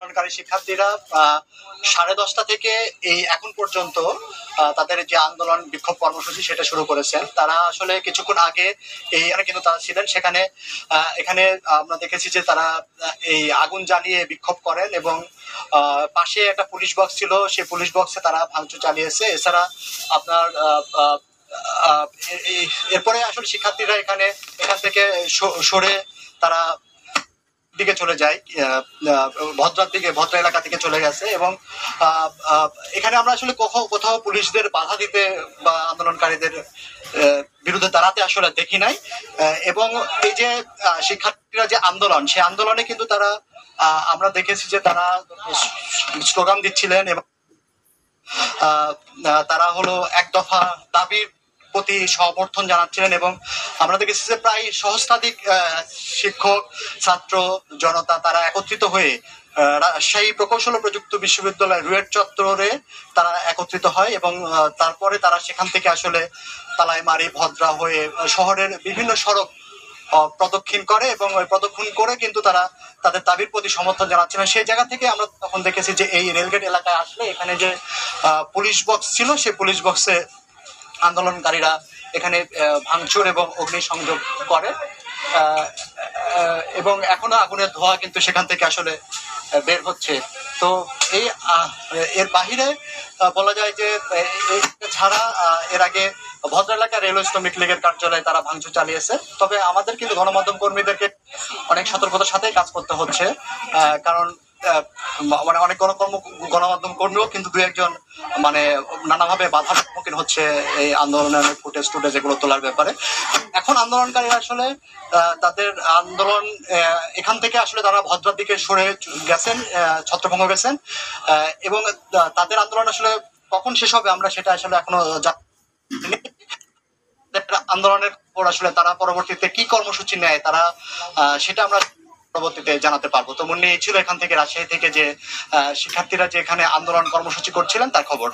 আন্দোলনকারী শিক্ষার্থীরা 10:30 থেকে এই এখন পর্যন্ত তাদের যে আন্দোলন বিক্ষোভ কর্মসূচি সেটা শুরু করেছেন। তারা আসলে কিছুক্ষণ আগে এখানে কিন্তু তারা ছিলেন সেখানে। এখানে আমরা দেখেছি যে তারা এই আগুন জ্বালিয়ে বিক্ষোভ করেন এবং পাশে একটা পুলিশ বক্স ছিল, সেই পুলিশ বক্সে তারা ভাঙচুর চালিয়েছে। এছাড়া আপনার এরপরে আসলে শিক্ষার্থীরা এখান থেকে সরে তারা দিকে চলে যায়, ভদ্রা এলাকা থেকে চলে গেছে। এবং এখানে আমরা আসলে কোথাও পুলিশদের বাধা দিতে বা আন্দোলনকারীদের বিরুদ্ধে দাঁড়াতে আসলে দেখি নাই। এবং এই যে শিক্ষার্থীরা যে আন্দোলন, সেই আন্দোলনে কিন্তু তারা আমরা দেখেছি যে তারা স্লোগান দিচ্ছিলেন এবং তারা হলো এক দফা দাবির প্রতি সমর্থন জানাচ্ছিলেন। এবং আমরা দেখেছি যে প্রায় সহস্রাধিক শিক্ষক, ছাত্র, জনতা তারা একত্রিত হয়ে রাজশাহী প্রকৌশল ও প্রযুক্তি বিশ্ববিদ্যালয় রুয়েট চত্বরে তারা একত্রিত হয় এবং তারপরে তারা সেখান থেকে আসলে তালাইমারি, ভদ্রা হয়ে শহরের বিভিন্ন সড়ক প্রদক্ষিণ করে এবং ওই প্রদক্ষিণ করে কিন্তু তারা তাদের দাবির প্রতি সমর্থন জানাচ্ছিলেন। সেই জায়গা থেকে আমরা তখন দেখেছি যে এই রেলগেট এলাকায় আসলে এখানে যে পুলিশ বক্স ছিল, সেই পুলিশ বক্সে আন্দোলনকারীরা এখানে ভাঙচুর এবং অগ্নিসংযোগ করে এবং এখনো আগুনের ধোঁয়া কিন্তু সেখান থেকে আসলে বের হচ্ছে। তো এই এর বাহিরে বলা যায় যে ছাড়া এর আগে ভদ্র এলাকা রেলওয়ে শ্রমিক লীগের কার্যালয়ে তারা ভাঙচুর চালিয়েছে। তবে আমাদের কিন্তু গণমাধ্যম কর্মীদেরকে অনেক সতর্কতার সাথে কাজ করতে হচ্ছে, কারণ মানে অনেক গণমাধ্যম কর্মীও কিন্তু দু একজন মানে নানাভাবে বাধার সম্মুখীন হচ্ছে এই আন্দোলনের ফুটেজ এগুলো তোলার ব্যাপারে। এখন আন্দোলনকারীরা আসলে তাদের আন্দোলন এখান থেকে আসলে তারা ভদ্রার দিকে সরে গেছেন, ছত্রভঙ্গ গেছেন এবং তাদের আন্দোলন আসলে কখন শেষ হবে আমরা সেটা আসলে এখনো আন্দোলনের পর আসলে তারা পরবর্তীতে কি কর্মসূচি নেয় তারা সেটা আমরা পরবর্তীতে জানাতে পারবো। তো মুন্নি এই ছিল এখান থেকে রাজশাহী থেকে যে শিক্ষার্থীরা যে এখানে আন্দোলন কর্মসূচি করছিলেন তার খবর।